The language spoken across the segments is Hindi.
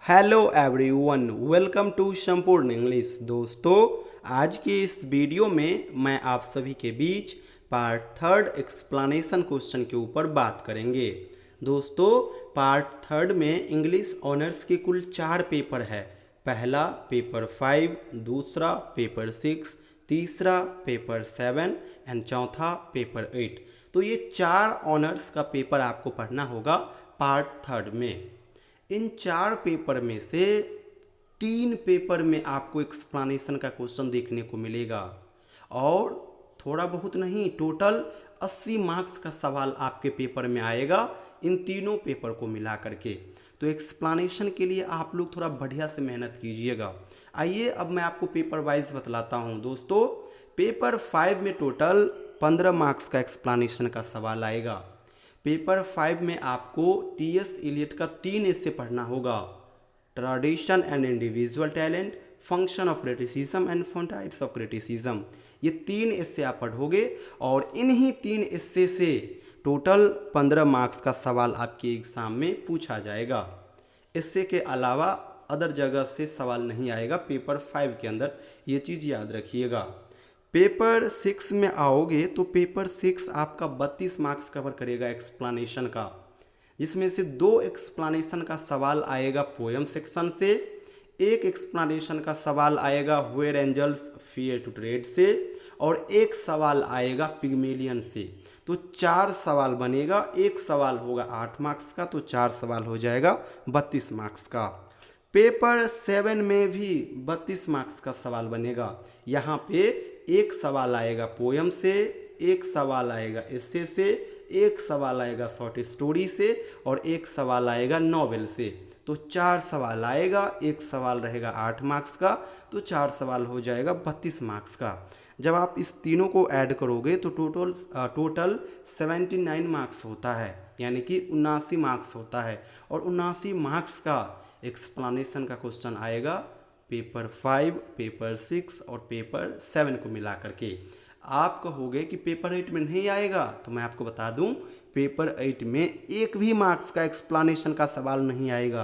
हेलो एवरीवन, वेलकम टू संपूर्ण इंग्लिश। दोस्तों, आज के इस वीडियो में मैं आप सभी के बीच पार्ट थर्ड एक्सप्लेनेशन क्वेश्चन के ऊपर बात करेंगे। दोस्तों, पार्ट थर्ड में इंग्लिश ऑनर्स के कुल 4 पेपर है। पहला पेपर 5, दूसरा पेपर 6, तीसरा पेपर 7 एंड चौथा पेपर 8। तो ये 4 ऑनर्स का पेपर आपको पढ़ना होगा पार्ट थर्ड में। इन 4 पेपर में से 3 पेपर में आपको एक्सप्लेनेशन का क्वेश्चन देखने को मिलेगा और थोड़ा बहुत नहीं, टोटल 80 मार्क्स का सवाल आपके पेपर में आएगा इन तीनों पेपर को मिला करके। तो एक्सप्लेनेशन के लिए आप लोग थोड़ा बढ़िया से मेहनत कीजिएगा। आइए अब मैं आपको पेपर वाइज बतलाता हूँ। दोस्तों, पेपर 5 में टोटल 15 मार्क्स का एक्सप्लेनेशन का सवाल आएगा। पेपर 5 में आपको टी.एस. इलियट का 3 एस्से पढ़ना होगा। Tradition and individual talent, function of criticism and frontiers of criticism. ये 3 एस्से आप पढ़ोगे और इन्हीं 3 एस्से से टोटल 15 मार्क्स का सवाल आपके एग्ज़ाम में पूछा जाएगा। इससे के अलावा अदर जगह से सवाल नहीं आएगा पेपर 5 के अंदर, ये चीज़ याद रखिएगा। पेपर 6 में आओगे तो पेपर 6 आपका 32 मार्क्स कवर करेगा एक्सप्लेनेशन का, जिसमें से 2 एक्सप्लेनेशन का सवाल आएगा पोएम सेक्शन से, एक एक्सप्लेनेशन का सवाल आएगा where angels fear to tread से और एक सवाल आएगा पिग्मेलियन से। तो 4 सवाल बनेगा, एक सवाल होगा 8 मार्क्स का, तो 4 सवाल हो जाएगा 32 मार्क्स का। पेपर 7 में भी 32 मार्क्स का सवाल बनेगा। यहाँ पे एक सवाल आएगा पोयम से, एक सवाल आएगा एस्से से, एक सवाल आएगा शॉर्ट स्टोरी से और एक सवाल आएगा नॉवेल से। तो 4 सवाल आएगा, एक सवाल रहेगा 8 मार्क्स का, तो 4 सवाल हो जाएगा 32 मार्क्स का। जब आप इस तीनों को ऐड करोगे तो टोटल 79 मार्क्स होता है, यानी कि 79 मार्क्स होता है। और 79 मार्क्स का एक्सप्लेनेशन का क्वेश्चन आएगा पेपर 5, पेपर 6 और पेपर 7 को मिला करके। आप कहोगे कि पेपर 8 में नहीं आएगा, तो मैं आपको बता दूं पेपर 8 में एक भी मार्क्स का एक्सप्लेनेशन का सवाल नहीं आएगा,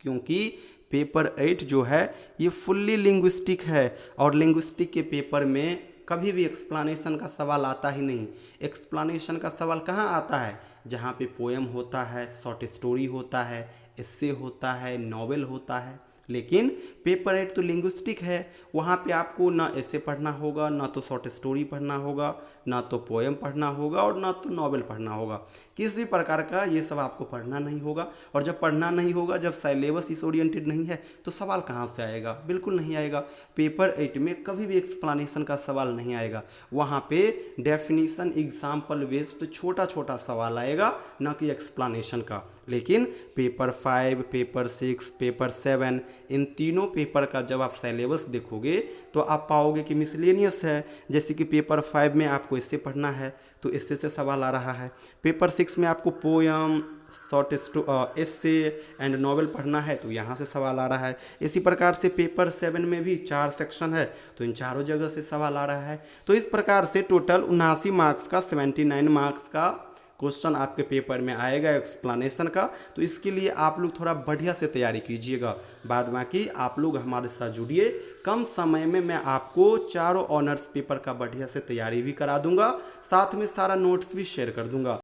क्योंकि पेपर 8 जो है ये फुल्ली लिंग्विस्टिक है और लिंग्विस्टिक के पेपर में कभी भी एक्सप्लेनेशन का सवाल आता ही नहीं। एक्सप्लेनेशन का सवाल कहाँ आता है? जहाँ पे पोएम होता है, शॉर्ट स्टोरी होता है, एस्से होता है, नॉवेल होता है। लेकिन पेपर 8 तो लिंग्विस्टिक है, वहाँ पे आपको ना एस्से पढ़ना होगा, ना तो शॉर्ट स्टोरी पढ़ना होगा, ना तो पोएम पढ़ना होगा और ना तो नॉवेल पढ़ना होगा। किसी प्रकार का ये सब आपको पढ़ना नहीं होगा। और जब पढ़ना नहीं होगा, जब सिलेबस इस ओरिएंटेड नहीं है, तो सवाल कहाँ से आएगा? बिल्कुल नहीं आएगा। पेपर 8 में कभी भी एक्सप्लेनेशन का सवाल नहीं आएगा। वहाँ पे डेफिनीशन, एग्जाम्पल बेस्ड छोटा छोटा सवाल आएगा, ना कि एक्सप्लेनेशन का। लेकिन पेपर 5, पेपर 6, पेपर 7, इन तीनों पेपर का जब आप सिलेबस देखोगे तो आप पाओगे कि मिसलेनियस है। जैसे कि पेपर 5 में आपको इससे पढ़ना है, तो इससे से सवाल आ रहा है। पेपर 6 में आपको poem, short essay and novel पढ़ना है, तो यहाँ से सवाल आ रहा है। इसी प्रकार से पेपर 7 में भी 4 सेक्शन है, तो इन चारों जगह से सवाल आ रहा है। तो इस प्रकार से टोटल 79 मार्क्स का 79 मार्क्स का क्वेश्चन आपके पेपर में आएगा एक्सप्लेनेशन का। तो इसके लिए आप लोग थोड़ा बढ़िया से तैयारी कीजिएगा। बाद बाकी आप लोग हमारे साथ जुड़िए, कम समय में मैं आपको चारों ऑनर्स पेपर का बढ़िया से तैयारी भी करा दूंगा, साथ में सारा नोट्स भी शेयर कर दूंगा।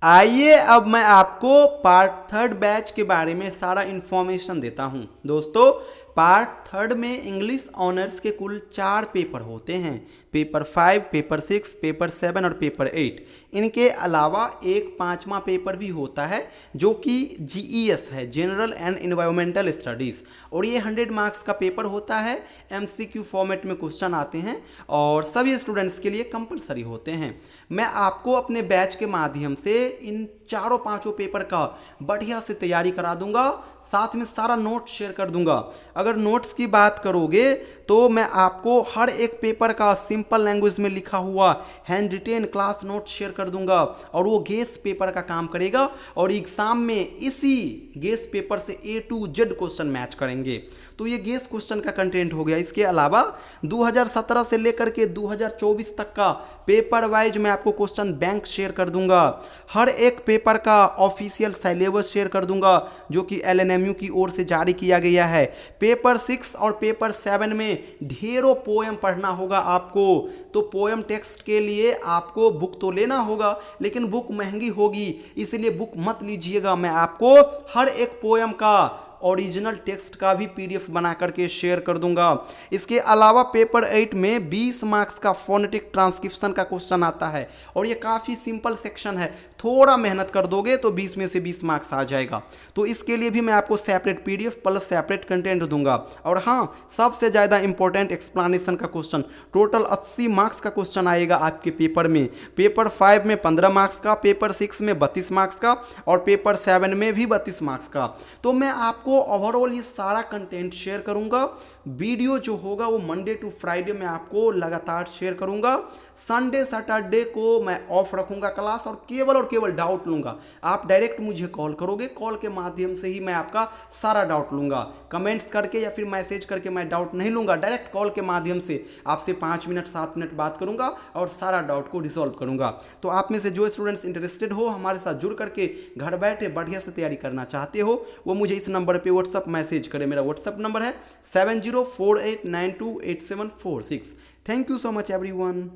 आइए अब मैं आपको पार्ट थर्ड बैच के बारे में सारा इन्फॉर्मेशन देता हूं। दोस्तों, पार्ट थर्ड में इंग्लिश ऑनर्स के कुल 4 पेपर होते हैं। पेपर 5, पेपर 6, पेपर 7 और पेपर 8। इनके अलावा एक 5वां पेपर भी होता है जो कि जीईएस है, जनरल एंड एनवायरमेंटल स्टडीज़। और ये 100 मार्क्स का पेपर होता है। एमसीक्यू फॉर्मेट में क्वेश्चन आते हैं और सभी स्टूडेंट्स के लिए कंपलसरी होते हैं। मैं आपको अपने बैच के माध्यम से इन चारों 5 पेपर का बढ़िया से तैयारी करा दूंगा, साथ में सारा नोट शेयर कर दूंगा। अगर नोट्स की बात करोगे तो मैं आपको हर एक पेपर का सिंपल सिंपल लैंग्वेज में लिखा हुआ hand retain class note share कर दूंगा और वो गेस पेपर का काम करेगा और एग्जाम में इसी गेस पेपर से A to Z question match करेंगे। तो ये गेस क्वेश्चन का कंटेंट हो गया। इसके अलावा 2017 से लेकर के 2024 तक का पेपर वाइज मैं आपको क्वेश्चन बैंक शेयर कर दूंगा। हर एक पेपर का ऑफिशियल सिलेबस शेयर कर दूंगा जो कि LNMU की ओर से जारी किया गया है। पेपर 6 और पेपर 7 में ढेरों पोएम पढ़ना होगा आपको। तो पोएम टेक्स्ट के लिए आपको बुक तो लेना होगा, लेकिन बुक महंगी होगी, इसलिए बुक मत लीजिएगा। मैं आपको हर एक पोएम का ओरिजिनल टेक्स्ट का भी PDF बना करके शेयर कर दूंगा। इसके अलावा पेपर 8 में 20 मार्क्स का फोनेटिक ट्रांसक्रिप्शन का क्वेश्चन आता है और ये काफ़ी सिंपल सेक्शन है, थोड़ा मेहनत कर दोगे तो 20 में से 20 मार्क्स आ जाएगा। तो इसके लिए भी मैं आपको separate PDF plus separate content दूंगा। और हाँ, सबसे ज़्यादा इंपॉर्टेंट एक्सप्लेनेशन का क्वेश्चन, टोटल 80 मार्क्स का क्वेश्चन आएगा आपके पेपर में। पेपर 5 में 15 मार्क्स का, पेपर 6 में 32 मार्क्स का और पेपर 7 में भी 32 मार्क्स का। तो मैं आपको ओवरऑल ये सारा कंटेंट शेयर करूंगा। वीडियो जो होगा वो मंडे टू फ्राइडे में आपको लगातार शेयर करूंगा। संडे सैटरडे को मैं ऑफ रखूंगा क्लास और केवल डाउट लूंगा। आप डायरेक्ट मुझे कॉल करोगे, कॉल के माध्यम से ही मैं आपका सारा डाउट लूंगा। कमेंट्स करके या फिर मैसेज करके मैं डाउट नहीं लूंगा, डायरेक्ट कॉल के माध्यम से आपसे 5 मिनट 7 मिनट बात करूंगा और सारा डाउट को रिजॉल्व करूंगा। तो आप में से जो स्टूडेंट्स इंटरेस्टेड हो, हमारे साथ जुड़ करके घर बैठे बढ़िया से तैयारी करना चाहते हो, वो मुझे इस नंबर पे व्हाट्सअप मैसेज करें। मेरा व्हाट्सअप नंबर है 7048928746। Thank you so much everyone.